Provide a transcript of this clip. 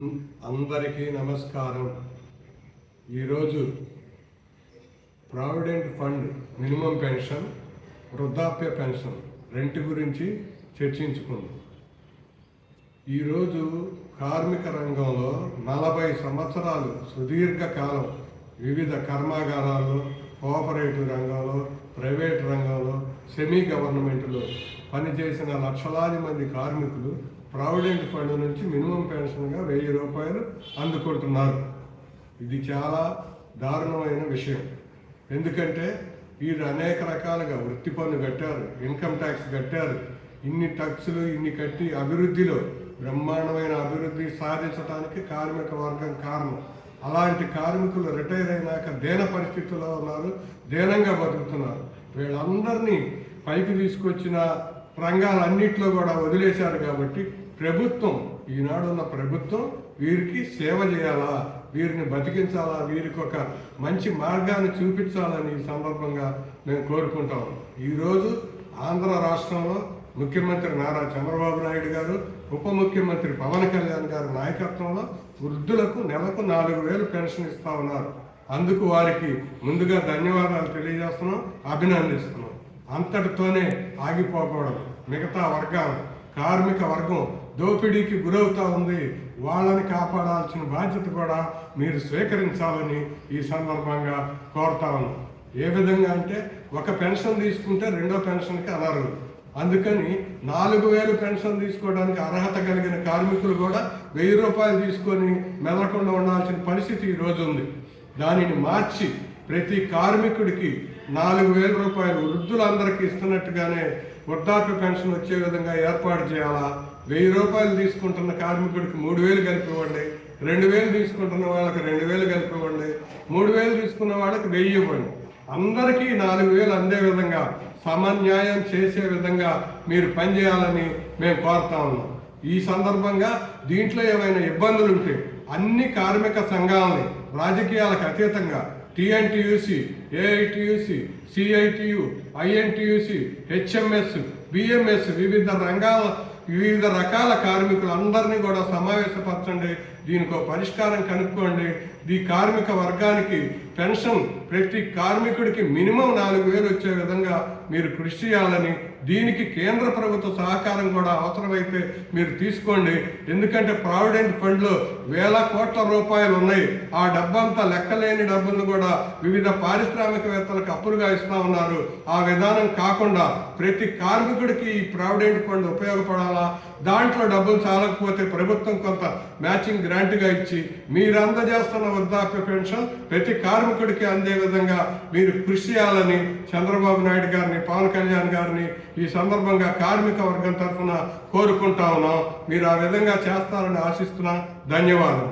అందరికీ నమస్కారం. ఈరోజు ప్రావిడెంట్ ఫండ్ మినిమం పెన్షన్, వృద్ధాప్య పెన్షన్ రెంటి గురించి చర్చించుకుందాం. ఈరోజు కార్మిక రంగంలో 40 సంవత్సరాలు సుదీర్ఘకాలం వివిధ కర్మాగారాల్లో, కోఆపరేటివ్ రంగంలో, ప్రైవేట్ రంగంలో, సెమీ గవర్నమెంట్లో పనిచేసిన లక్షలాది మంది కార్మికులు ప్రావిడెంట్ ఫండ్ నుంచి మినిమం పెన్షన్గా 1000 రూపాయలు అందుకుంటున్నారు. ఇది చాలా దారుణమైన విషయం. ఎందుకంటే వీరు అనేక రకాలుగా వృత్తి పన్ను కట్టారు, ఇన్కమ్ ట్యాక్స్ కట్టారు. ఇన్ని ట్యాక్సులు కట్టి అభివృద్ధిలో బ్రహ్మాండమైన అభివృద్ధి సాధించడానికి కార్మిక వర్గం కారణం. అలాంటి కార్మికులు రిటైర్ అయినాక దేన పరిస్థితుల్లో ఉన్నారు, దేనంగా బతుకుతున్నారు. వీళ్ళందరినీ పైకి తీసుకొచ్చిన రంగాలన్నింటిలో కూడా వదిలేశారు. కాబట్టి ప్రభుత్వం, ఈనాడున్న ప్రభుత్వం వీరికి సేవ చేయాలా, వీరిని బతికించాలా, వీరికి ఒక మంచి మార్గాన్ని చూపించాలని ఈ సందర్భంగా మేము కోరుకుంటాం. ఈరోజు ఆంధ్ర రాష్ట్రంలో ముఖ్యమంత్రి నారా చంద్రబాబు నాయుడు గారు, ఉప ముఖ్యమంత్రి పవన్ కళ్యాణ్ గారి నాయకత్వంలో వృద్ధులకు నెలకు 4000 పెన్షన్ ఇస్తా ఉన్నారు. అందుకు వారికి ముందుగా ధన్యవాదాలు తెలియజేస్తున్నాం, అభినందిస్తున్నాం. అంతటితోనే ఆగిపోకూడదు. మిగతా వర్గాలు, కార్మిక వర్గం దోపిడీకి గురవుతూ ఉంది. వాళ్ళని కాపాడాల్సిన బాధ్యత కూడా మీరు స్వీకరించాలని ఈ సందర్భంగా కోరుతా ఉన్నాం. ఏ విధంగా అంటే, ఒక పెన్షన్ తీసుకుంటే రెండో పెన్షన్కి అనర్హులు. అందుకని 4000 పెన్షన్ తీసుకోవడానికి అర్హత కలిగిన కార్మికులు కూడా 1000 రూపాయలు తీసుకొని మెదలకుండా ఉండాల్సిన పరిస్థితి ఈరోజు ఉంది. దానిని మార్చి ప్రతి కార్మికుడికి 4000 రూపాయలు వృద్ధులందరికీ ఇస్తున్నట్టుగానే వృద్ధాప్య పెన్షన్ వచ్చే విధంగా ఏర్పాటు చేయాలా. 1000 రూపాయలు తీసుకుంటున్న కార్మికుడికి 3000 కలిపి ఇవ్వండి, 2000 తీసుకుంటున్న వాళ్ళకి 2000 కలిపి ఇవ్వండి, 3000 తీసుకున్న వాళ్ళకి 1000 ఇవ్వండి. అందరికీ 4000 అందే విధంగా సమన్యాయం చేసే విధంగా మీరు పనిచేయాలని మేము కోరుతా ఉన్నాం. ఈ సందర్భంగా దీంట్లో ఏమైనా ఇబ్బందులు ఉంటే అన్ని కార్మిక సంఘాలని రాజకీయాలకు అతీతంగా TNTUC, AITUC, CITU, INTUC, HMS, BMS వివిధ రకాల కార్మికులు అందరినీ కూడా సమావేశపరచండి. దీనికి ఒక పరిష్కారం కనుక్కోండి. ఈ కార్మిక వర్గానికి పెన్షన్ ప్రతి కార్మికుడికి మినిమం 4000 వచ్చే విధంగా మీరు కృషి చేయాలని, దీనికి కేంద్ర ప్రభుత్వ సహకారం కూడా అవసరమైతే మీరు తీసుకోండి. ఎందుకంటే ప్రావిడెంట్ ఫండ్లో వేల కోట్ల రూపాయలు ఉన్నాయి. ఆ డబ్బంతా లెక్కలేని డబ్బులను కూడా వివిధ పారిశ్రామికవేత్తలకు అప్పులుగా ఇస్తూ ఉన్నారు. ఆ విధానం కాకుండా ప్రతి కార్మికుడికి ఈ ప్రావిడెంట్ ఫండ్ ఉపయోగపడాలా. దాంట్లో డబ్బులు చాలకపోతే ప్రభుత్వం కొంత మ్యాచింగ్ గ్రాంట్గా ఇచ్చి మీరు అందజేస్తున్న వృద్ధాప్య పెన్షన్ ప్రతి కార్మికుడికి అందే విధంగా మీరు కృషి చేయాలని చంద్రబాబు నాయుడు గారిని, పవన్ కళ్యాణ్ గారిని ఈ సందర్భంగా కార్మిక వర్గం తరఫున కోరుకుంటా ఉన్నాం. మీరు ఆ విధంగా చేస్తారని ఆశిస్తున్నా. ధన్యవాదాలు.